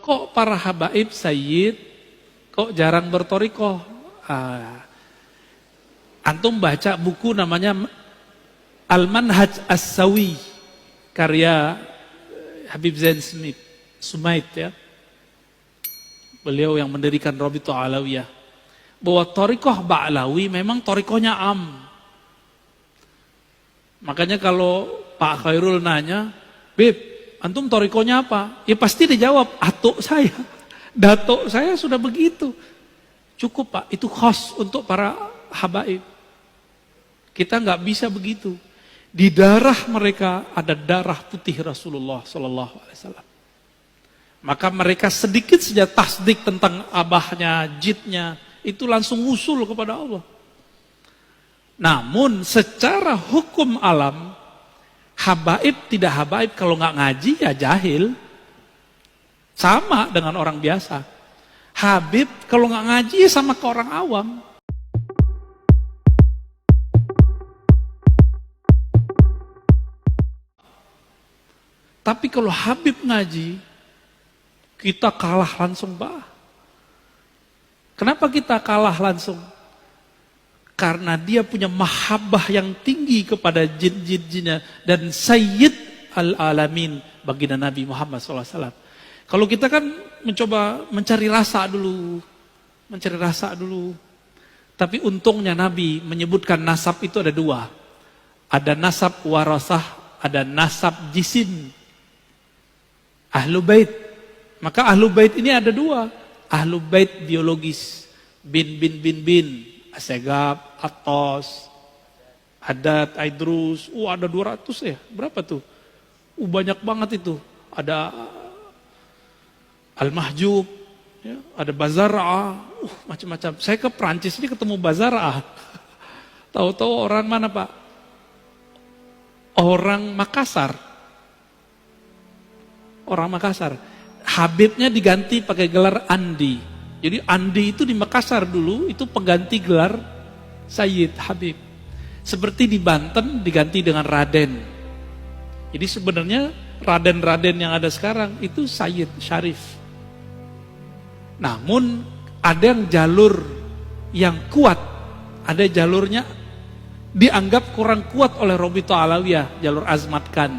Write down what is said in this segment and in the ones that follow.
kok para habaib sayyid kok jarang bertorikoh? Antum baca buku namanya Al-Manhaj As-Sawi karya Habib Zain Sumait ya. Beliau yang mendirikan Rabithah Alawiyah. Bahwa torikoh Ba'lawi memang torikohnya am. Makanya kalau Pak Khairul nanya, Beb, antum torikohnya apa? Ya pasti dijawab, atuk saya, datuk saya sudah begitu. Cukup Pak, itu khas untuk para habaib. Kita nggak bisa begitu. Di darah mereka ada darah putih Rasulullah Sallallahu Alaihi Wasallam. Maka mereka sedikit saja tasdik tentang abahnya, jidnya, itu langsung usul kepada Allah. Namun secara hukum alam, habaib tidak habaib kalau nggak ngaji ya jahil. Sama dengan orang biasa. Habib kalau nggak ngaji ya sama ke orang awam. Tapi kalau Habib ngaji, kita kalah langsung, Pak. Kenapa kita kalah langsung? Karena dia punya mahabbah yang tinggi kepada jin-jinnya dan Sayyid al-Alamin baginda Nabi Muhammad SAW. Kalau kita kan mencoba mencari rasa dulu. Tapi untungnya Nabi menyebutkan nasab itu ada dua. Ada nasab warasah, ada nasab jisim. Ahlu bait. Maka ahlu bait ini ada dua. Ahlu bait biologis. Bin. Asegab, Atos, Haddad, Aidrus. Ada 200 ya. Berapa tuh? Banyak banget itu. Ada Al-Mahjub. Ya, ada Bazara'ah. Macam-macam. Saya ke Prancis ini ketemu Bazara'ah. Tahu-tahu orang mana Pak? Orang Makassar. Habibnya diganti pakai gelar Andi. Jadi Andi itu di Makassar dulu itu pengganti gelar Sayyid Habib. Seperti di Banten diganti dengan Raden. Jadi sebenarnya Raden-Raden yang ada sekarang itu Sayyid Syarif. Namun ada yang jalur yang kuat, ada jalurnya dianggap kurang kuat oleh Rabithah Alawiyah, jalur Azmat Khan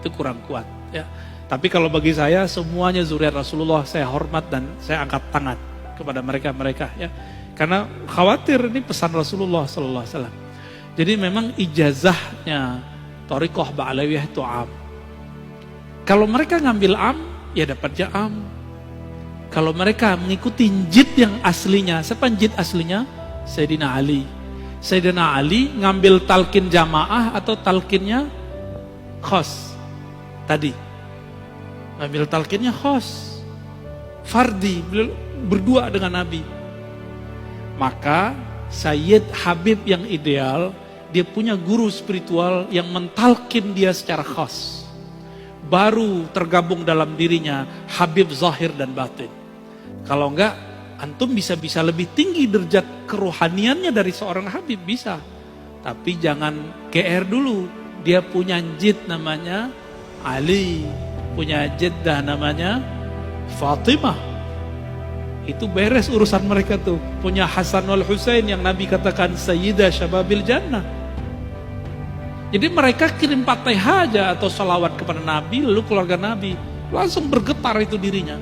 itu kurang kuat ya. Tapi kalau bagi saya semuanya zuriat Rasulullah saya hormat dan saya angkat tangan kepada mereka ya. Karena khawatir ini pesan Rasulullah sallallahu alaihi wasallam. Jadi memang ijazahnya thariqah Ba'alawiyah itu am. Kalau mereka ngambil am, ya dapatnya am. Kalau mereka mengikuti jid yang aslinya, siapa jid aslinya? Sayyidina Ali. Sayyidina Ali ngambil talqin jamaah atau talqinnya khas tadi. Ngambil talqinnya khas, fardi, berdua dengan Nabi. Maka Sayyid Habib yang ideal, dia punya guru spiritual yang mentalkin dia secara khas. Baru tergabung dalam dirinya Habib zahir dan batin. Kalau enggak, antum bisa lebih tinggi derajat kerohaniannya dari seorang Habib, bisa. Tapi jangan GR dulu, dia punya jid namanya Ali. Punya jeddah namanya Fatimah. Itu beres urusan mereka tuh. Punya Hasan wal Husain yang Nabi katakan Sayyidah Syababil Jannah. Jadi mereka kirim Fatihah aja atau salawat kepada Nabi, lalu keluarga Nabi langsung bergetar itu dirinya.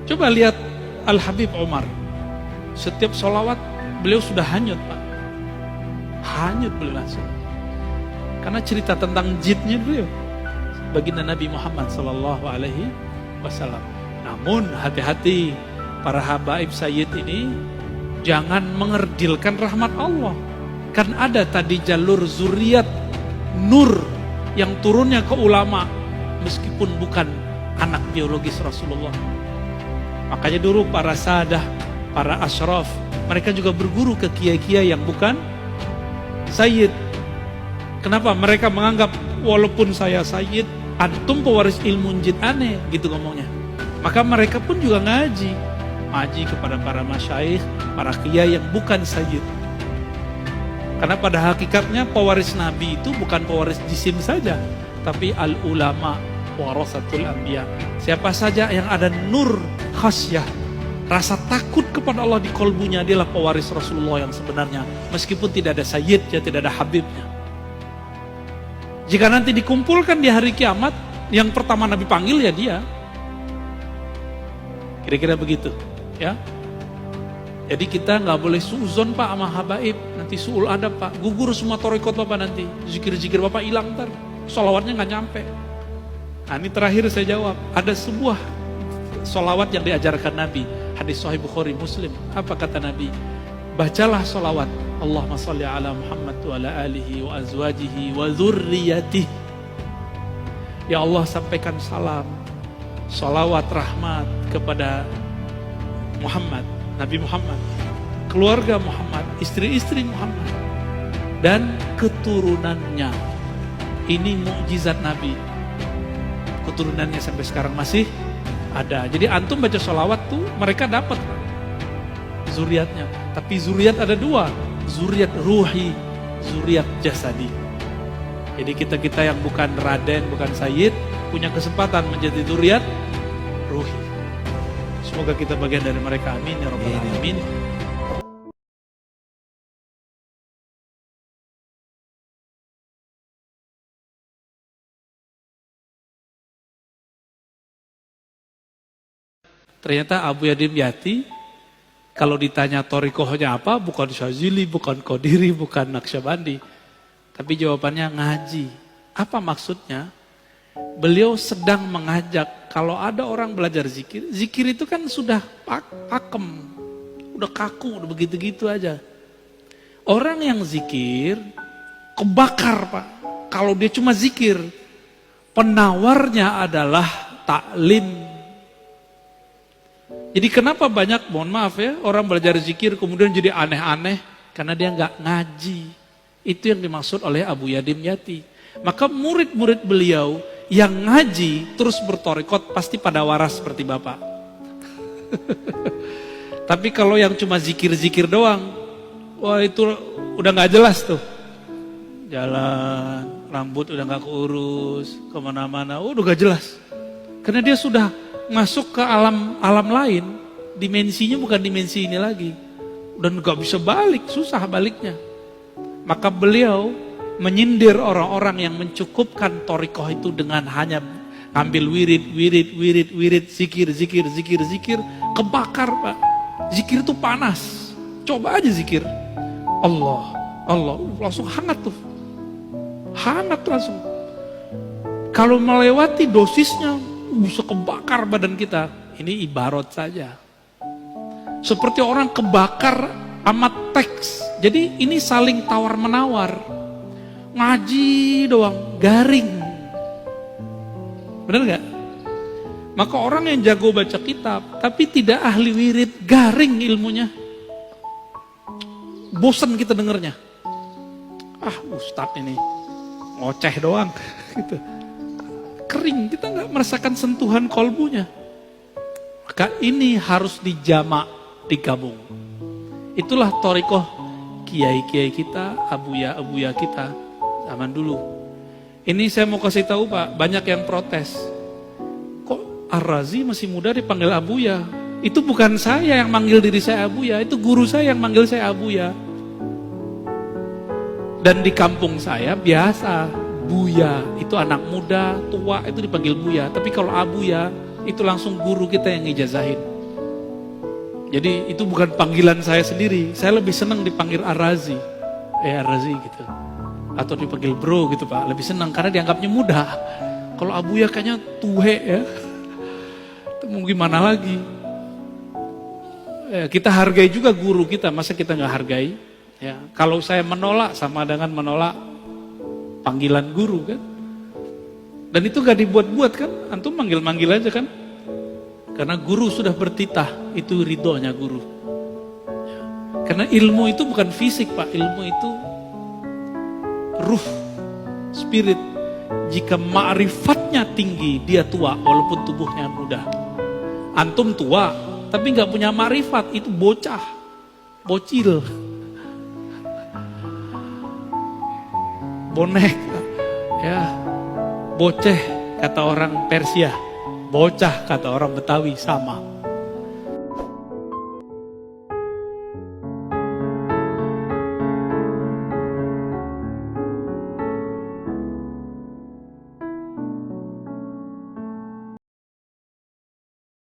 Coba lihat Al-Habib Umar. Setiap salawat beliau sudah hanyut Pak. Hanyut beliau langsung. Karena cerita tentang jidnya beliau. Baginda Nabi Muhammad Sallallahu Alaihi Wasallam. Namun hati-hati para habaib sayyid ini jangan mengerdilkan rahmat Allah. Kan ada tadi jalur zuriat nur yang turunnya ke ulama meskipun bukan anak biologis Rasulullah. Makanya dulu para sadah, para asyraf, mereka juga berguru ke kiai-kiai yang bukan sayyid. Kenapa? Mereka menganggap walaupun saya sayyid, antum pewaris ilmu jid aneh, gitu ngomongnya. Maka mereka pun juga ngaji kepada para masyaikh, para kiai yang bukan sayyid. Karena pada hakikatnya pewaris Nabi itu bukan pewaris jisim saja, tapi al-ulama warasatul anbiya. Siapa saja yang ada nur khasyah, rasa takut kepada Allah di kolbunya, dialah pewaris Rasulullah yang sebenarnya. Meskipun tidak ada sayyidnya, tidak ada habibnya. Jika nanti dikumpulkan di hari kiamat, yang pertama Nabi panggil ya dia. Kira-kira begitu, ya. Jadi kita nggak boleh suuzon Pak sama habaib, nanti suul adab Pak, gugur semua torikot Bapak nanti, zikir-zikir Bapak hilang ntar, sholawatnya nggak nyampe. Nah ini terakhir saya jawab, ada sebuah sholawat yang diajarkan Nabi, hadis Sahih Bukhari Muslim. Apa kata Nabi? Bacalah sholawat, Allahumma sholli ala Muhammad wa ala alihi wa azwajihi wa dzurriyyatihi. Ya Allah, sampaikan salam, sholawat rahmat kepada Muhammad, Nabi Muhammad, keluarga Muhammad, istri-istri Muhammad, dan keturunannya. Ini mukjizat Nabi. Keturunannya sampai sekarang masih ada. Jadi antum baca sholawat tuh mereka dapat zuriatnya. Tapi zuriat ada dua, zuriat ruhi, zuriat jasadi. Jadi kita yang bukan raden, bukan sayyid, punya kesempatan menjadi zuriat ruhi. Semoga kita bagian dari mereka, amin ya rabbal alamin. Ternyata Abu Yadim Yati, kalau ditanya torikohnya apa, bukan Syazili, bukan Qadiri, bukan Naqsyabandi. Tapi jawabannya ngaji. Apa maksudnya? Beliau sedang mengajak, kalau ada orang belajar zikir, zikir itu kan sudah pakem, udah kaku, udah begitu-gitu aja. Orang yang zikir, kebakar Pak. Kalau dia cuma zikir, penawarnya adalah taklim. Jadi kenapa banyak, mohon maaf ya, orang belajar zikir kemudian jadi aneh-aneh, karena dia nggak ngaji. Itu yang dimaksud oleh Abu Yadim Yati. Maka murid-murid beliau yang ngaji terus bertorikot pasti pada waras seperti Bapak. Tapi kalau yang cuma zikir-zikir doang, wah itu udah nggak jelas tuh. Jalan, rambut udah nggak keurus, kemana-mana, udah nggak jelas. Karena dia sudah masuk ke alam lain, dimensinya bukan dimensi ini lagi. Dan nggak bisa balik, susah baliknya. Maka beliau menyindir orang-orang yang mencukupkan torikoh itu dengan hanya ambil wirid, zikir, kebakar Pak. Zikir itu panas, coba aja zikir. Allah, langsung hangat tuh. Hangat langsung. Kalau melewati dosisnya, bisa kebakar badan kita. Ini ibarat saja. Seperti orang kebakar amat teks. Jadi ini saling tawar-menawar. Ngaji doang, garing. Benar gak? Maka orang yang jago baca kitab, tapi tidak ahli wirid, garing ilmunya. Bosan kita dengernya. Ah Ustadz ini, ngoceh doang. Gitu. Kering, kita gak merasakan sentuhan kolbunya. Maka ini harus dijamak, digabung. Itulah torikoh kiai-kiai kita, abuya kita zaman dulu. Ini saya mau kasih tahu Pak, banyak yang protes. Kok Ar-Razi masih muda dipanggil abuya? Itu bukan saya yang manggil diri saya abuya, itu guru saya yang manggil saya abuya. Dan di kampung saya biasa, buya itu anak muda, tua itu dipanggil buya. Tapi kalau abuya itu langsung guru kita yang ngijazahin. Jadi itu bukan panggilan saya sendiri. Saya lebih senang dipanggil Ar-Razi. Ar-Razi gitu. Atau dipanggil bro gitu Pak. Lebih senang karena dianggapnya muda. Kalau abuya kayaknya tuhe ya. Itu mau gimana lagi. Kita hargai juga guru kita. Masa kita gak hargai? Ya, kalau saya menolak sama dengan menolak panggilan guru kan. Dan itu gak dibuat-buat kan. Antum manggil-manggil aja kan. Karena guru sudah bertitah, itu ridhonya guru. Karena ilmu itu bukan fisik Pak, ilmu itu ruh, spirit. Jika ma'rifatnya tinggi, dia tua walaupun tubuhnya muda. Antum tua, tapi gak punya ma'rifat, itu bocah, bocil. Bonek, ya, boceh. kata orang Persia, bocah kata orang Betawi sama.